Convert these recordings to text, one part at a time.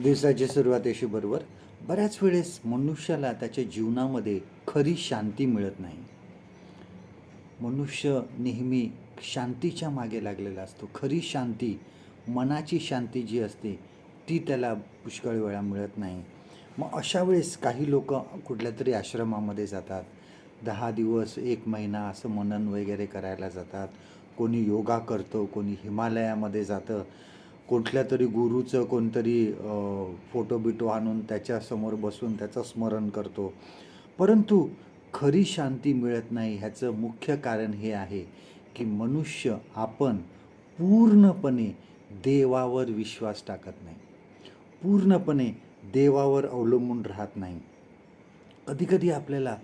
दिवसाची सुरुवात अशी बरोबर बऱ्याच वेळेस मनुष्याला त्याच्या जीवनामध्ये खरी शांती मिळत नाही. मनुष्य नेहमी शांतीच्या मागे लागलेला असतो. खरी शांती, मनाची शांती जी असते ती त्याला पुष्कळ वेळा मिळत नाही. मग अशा वेळेस काही लोक कुठल्या तरी आश्रमामध्ये जातात. 10 दिवस 1 महिना असं मनन वगैरे करायला जातात. कोणी योगा करतो, कोणी हिमालयामध्ये जातं, कुठल्या तरी गुरुचं कोणतरी फोटो बिटो आणून त्याच्यासमोर बसून त्याचं स्मरण करतो. परंतु खरी शांती मिळत नाही. ह्याचं मुख्य कारण हे आहे की मनुष्य आपण पूर्णपणे देवावर विश्वास टाकत नाही, पूर्णपणे देवावर अवलंबून राहत नाही. कधीकधी आपल्याला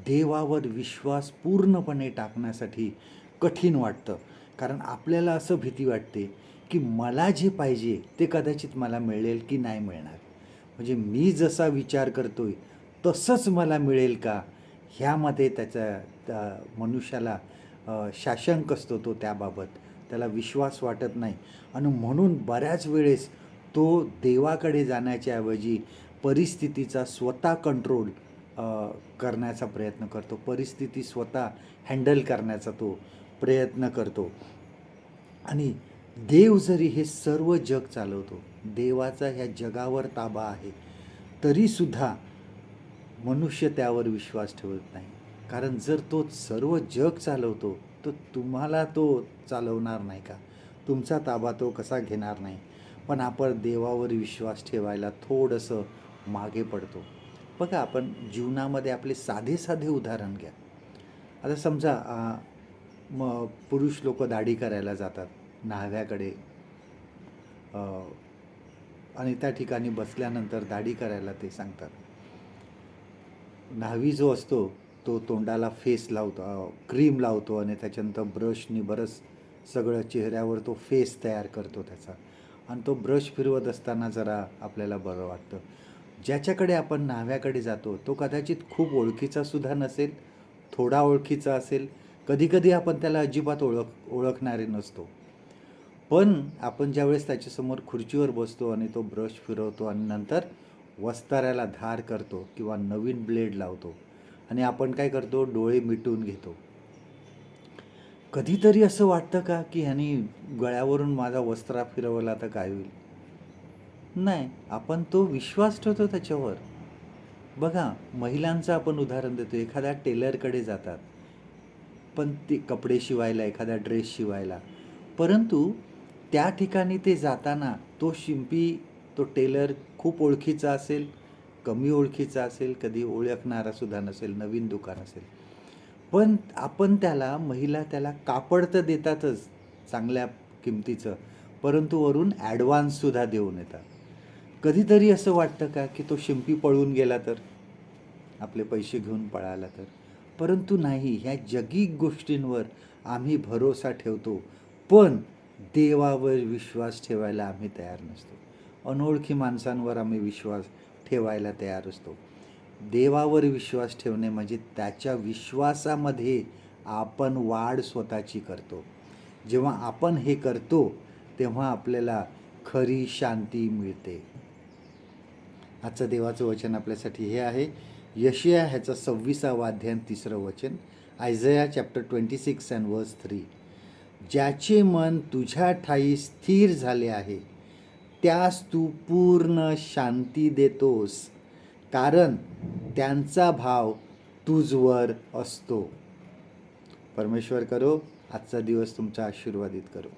देवावर विश्वास पूर्णपणे टाकण्यासाठी कठीण वाटतं, कारण आपल्याला असं भीती वाटते की मला जे पाहिजे ते कदाचित मला मिळेल की नाही मिळणार. म्हणजे मी जसा विचार करतोय तसंच मला मिळेल का, ह्यामध्ये त्या मनुष्याला साशंक असतो तो त्याबाबत. त्याला विश्वास वाटत नाही आणि म्हणून बऱ्याच वेळेस तो देवाकडे जाण्याच्या ऐवजी परिस्थितीचा स्वतः कंट्रोल करण्याचा प्रयत्न करतो. परिस्थिती स्वतः हँडल करण्याचा तो प्रयत्न करतो. आणि देव जरी हे सर्व जग चालवतो, देवाचा ह्या जगावर ताबा आहे, तरीसुद्धा मनुष्य त्यावर विश्वास ठेवत नाही. कारण जर तो सर्व जग चालवतो तर तुम्हाला तो चालवणार नाही का? तुमचा ताबा तो कसा घेणार नाही? पण आपण देवावर विश्वास ठेवायला थोडंसं मागे पडतो. बघा, आपण जीवनामध्ये आपले साधे साधे उदाहरण घ्या. आता समजा पुरुष लोक दाढी करायला जातात न्हाव्याकडे, आणि त्या ठिकाणी बसल्यानंतर दाढी करायला ते सांगतात. न्हावी जो असतो तो तोंडाला फेस लावतो, क्रीम लावतो आणि त्याच्यानंतर ब्रशनी बरंच सगळं चेहऱ्यावर तो फेस तयार करतो त्याचा, आणि तो ब्रश फिरवत असताना जरा आपल्याला बरं वाटतं. ज्याच्याकडे आपण न्हाव्याकडे जातो तो कदाचित खूप ओळखीचा सुद्धा नसेल, थोडा ओळखीचा असेल, कधीकधी आपण त्याला अजिबात ओळखणारे नसतो. पण आपण ज्यावेळेस त्याच्यासमोर खुर्चीवर बसतो आणि तो ब्रश फिरवतो आणि नंतर वस्ताऱ्याला धार करतो किंवा नवीन ब्लेड लावतो आणि आपण काय करतो, डोळे मिटून घेतो. कधीतरी असं वाटतं का की ह्यानी गळ्यावरून माझा वस्त्रा फिरवला तर काय होईल? नाही, आपण तो विश्वास ठेवतो त्याच्यावर. बघा, महिलांचं आपण उदाहरण देतो. एखाद्या टेलरकडे जातात, पण ते कपडे शिवायला, एखादा ड्रेस शिवायला, परंतु त्या ठिकाणी ते जाताना तो शिंपी, तो टेलर खूप ओळखीचा असेल, कमी ओळखीचा असेल, कधी ओळखणारा सुद्धा नसेल, नवीन दुकान असेल, पण आपण महिला त्याला कापड तर देतातच चांगल्या किमतीचं, परंतु वरून ॲडव्हान्ससुद्धा देऊन येतात. कधीतरी असं वाटतं का की तो शिंपी पळून गेला तर, आपले पैसे घेऊन पळाला तर? परंतु नाही, ह्या जगिक गोष्टींवर आम्ही भरोसा ठेवतो, पण देवावर विश्वास ठेवायला आम्ही तयार नसतो. अनोळखी माणसांवर आम्ही विश्वास ठेवायला तयार असतो. देवावर विश्वास ठेवणे म्हणजे त्याच्या विश्वासामध्ये आपण वाढ स्वतःची करतो. जेव्हा आपण हे करतो तेव्हा आपल्याला खरी शांती मिळते. आजचं देवाचं वचन आपल्यासाठी हे आहे, यशाया ह्याचा 26वा अध्याय 3रं वचन, आयझया चॅप्टर 26 and verse 3. ज्याचे मन तुझ्या ठाई स्थिर झाले आहे त्यास तू पूर्ण शांती देतोस, कारण त्यांचा भाव तुझवर असतो. परमेश्वर करो आजचा दिवस तुमचा आशीर्वादित करो.